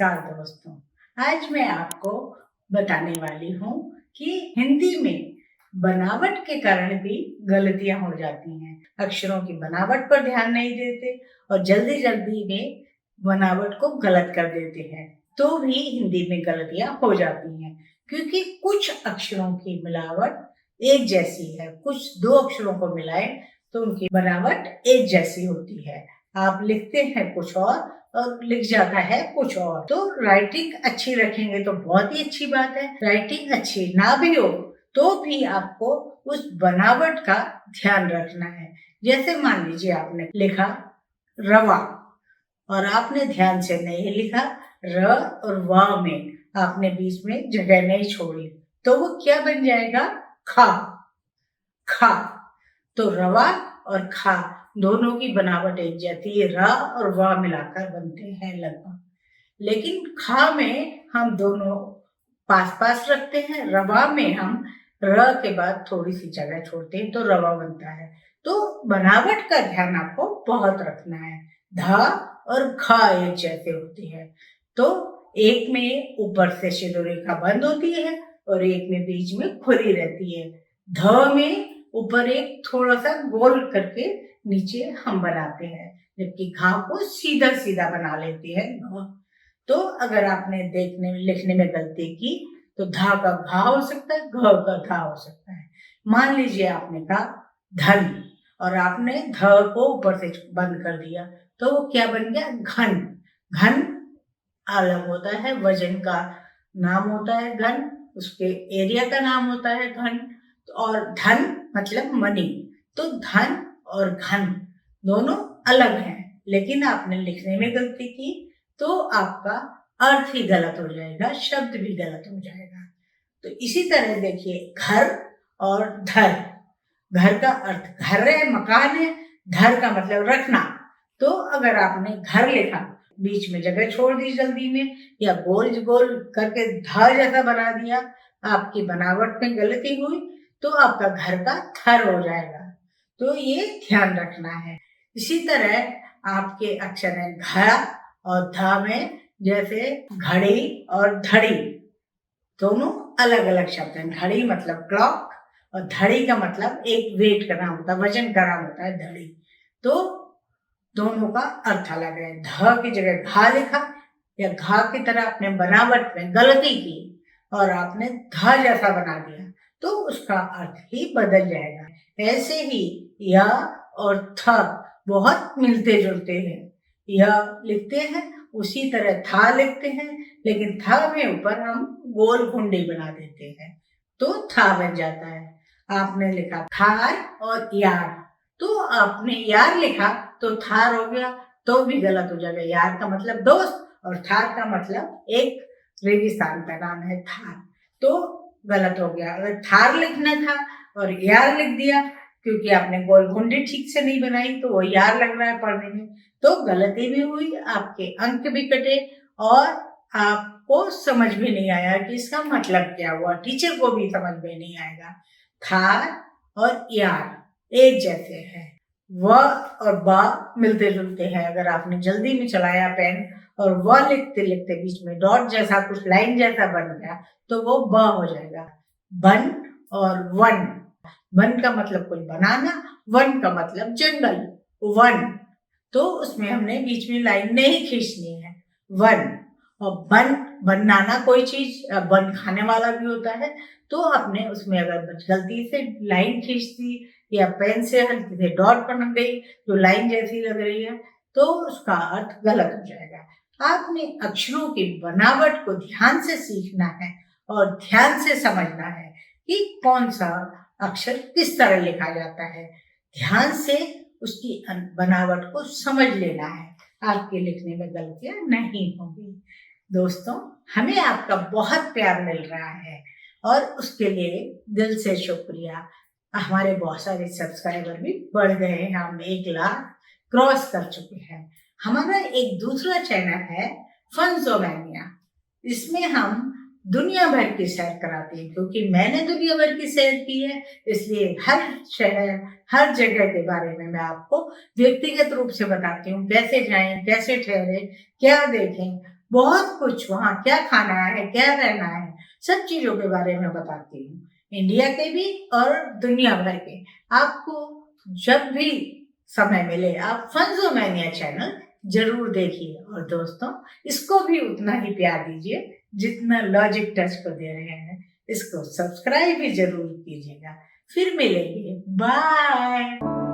नमस्कार दोस्तों, आज मैं आपको बताने वाली हूँ कि हिंदी में बनावट के कारण भी गलतियां हो जाती हैं। अक्षरों की बनावट पर ध्यान नहीं देते और जल्दी जल्दी में बनावट को गलत कर देते हैं, तो भी हिंदी में गलतियां हो जाती हैं। क्योंकि कुछ अक्षरों की मिलावट एक जैसी है, कुछ दो अक्षरों को मिलाएं तो उनकी बनावट एक जैसी होती है। आप लिखते हैं कुछ और लिख जाता है कुछ और। तो राइटिंग अच्छी रखेंगे तो बहुत ही अच्छी बात है। राइटिंग अच्छी ना भी हो तो भी आपको उस बनावट का ध्यान रखना है। जैसे मान लीजिए आपने लिखा रवा और आपने ध्यान से नहीं लिखा, र और वा में आपने बीच में जगह नहीं छोड़ी, तो वो क्या बन जाएगा? खा। खा। तो रवा और खा दोनों की बनावट एक जैसी है, र और वा मिलाकर बनते हैं लगभग। लेकिन खा में हम दोनों पास पास रखते हैं, रवा में हम र के बाद थोड़ी सी जगह छोड़ते हैं तो रवा बनता है। तो बनावट का ध्यान आपको बहुत रखना है। धा और घा एक जैसे होती है, तो एक में ऊपर से शिरो रेखा बंद होती है और एक में बीच में खुली रहती है। ध में ऊपर एक थोड़ा सा गोल करके नीचे हम बनाते हैं, जबकि घा को सीधा सीधा बना लेते हैं घ। तो अगर आपने देखने में लिखने में गलती की तो धा का घा हो सकता है, घ का धा हो सकता है। मान लीजिए आपने कहा धन और आपने ध को ऊपर से बंद कर दिया, तो वो क्या बन गया? घन। घन अलग होता है, वजन का नाम होता है घन, उसके एरिया का नाम होता है घन। और धन मतलब मनी। तो धन और घन दोनों अलग हैं, लेकिन आपने लिखने में गलती की तो आपका अर्थ ही गलत हो जाएगा, शब्द भी गलत हो जाएगा। तो इसी तरह देखिए घर और धर। घर का अर्थ घर है, मकान है। धर का मतलब रखना। तो अगर आपने घर लिखा, बीच में जगह छोड़ दी जल्दी में, या गोल गोल करके ध जैसा बना दिया, आपकी बनावट में गलती हुई तो आपका घर का थर हो जाएगा। तो ये ध्यान रखना है। इसी तरह आपके अक्षर है घ और ध में, जैसे घड़ी और धड़ी दोनों अलग अलग शब्द हैं। घड़ी मतलब क्लॉक और धड़ी का मतलब एक वेट का नाम होता है, वजन का नाम होता है धड़ी। तो दोनों का अर्थ अलग है। ध की जगह घा लिखा या घा की तरह आपने बनावट में गलती की और आपने ध जैसा बना दिया तो उसका अर्थ ही बदल जाएगा। ऐसे ही य और थ बहुत मिलते जुलते हैं। य लिखते हैं उसी तरह था लिखते हैं, लेकिन था में ऊपर हम गोल घुंडी बना देते हैं तो था बन जाता है। आपने लिखा थार और यार, तो आपने यार लिखा तो थार हो गया, तो भी गलत हो जाएगा। यार का मतलब दोस्त और थार का मतलब एक रेगिस्तान का नाम है थार, तो गलत हो गया। अगर थार लिखना था और यार लिख दिया, क्योंकि आपने गोल घुंडी ठीक से नहीं बनाई तो वो यार लग रहा है पढ़ने में, तो गलती भी हुई, आपके अंक भी कटे और आपको समझ भी नहीं आया कि इसका मतलब क्या हुआ। टीचर को भी समझ में नहीं आएगा। थार और यार एक जैसे हैं, व और बा मिलते जुलते हैं। अगर आपने जल्दी में चलाया पेन और व लिखते लिखते बीच में डॉट जैसा कुछ लाइन जैसा बन गया तो वो ब हो जाएगा। बन और वन। वन का मतलब कोई बनाना, वन का मतलब जंगल, वन। तो उसमें हमने बीच में लाइन नहीं खींचनी है, वन। और बन बनाना कोई चीज, बन खाने वाला भी होता है, तो आपने उसमें अगर गलती से लाइन खींच दी या पेन से हल्की से डॉट बन गई जो लाइन जैसी लग रही है, तो उसका अर्थ गलत हो जाएगा। आपने अक्षरों की बनावट को ध्यान से सीखना है और ध्यान से समझना है कि कौन सा अक्षर किस तरह लिखा जाता है। ध्यान से उसकी बनावट को समझ लेना है, आपके लिखने में गलतियां नहीं होंगी। दोस्तों, हमें आपका बहुत प्यार मिल रहा है और उसके लिए दिल से शुक्रिया। हमारे बहुत सारे सब्सक्राइबर भी बढ़ गए हैं, हम 1 लाख क्रॉस कर चुके हैं। हमारा एक दूसरा चैनल है फनजोमैनिया, इसमें हम दुनिया भर की सैर कराते हैं, क्योंकि मैंने दुनिया भर की सैर की है, इसलिए हर शहर हर जगह के बारे में मैं आपको व्यक्तिगत रूप से बताती हूँ। कैसे जाएं, कैसे ठहरे, क्या देखें, बहुत कुछ वहाँ क्या खाना है, क्या रहना है, सब चीजों के बारे में बताती हूँ, इंडिया के भी और दुनिया भर के। आपको जब भी समय मिले आप फंजो मैनिया चैनल जरूर देखिए, और दोस्तों इसको भी उतना ही प्यार दीजिए जितना लॉजिक टच को दे रहे हैं। इसको सब्सक्राइब भी जरूर कीजिएगा। फिर मिलेंगे, बाय।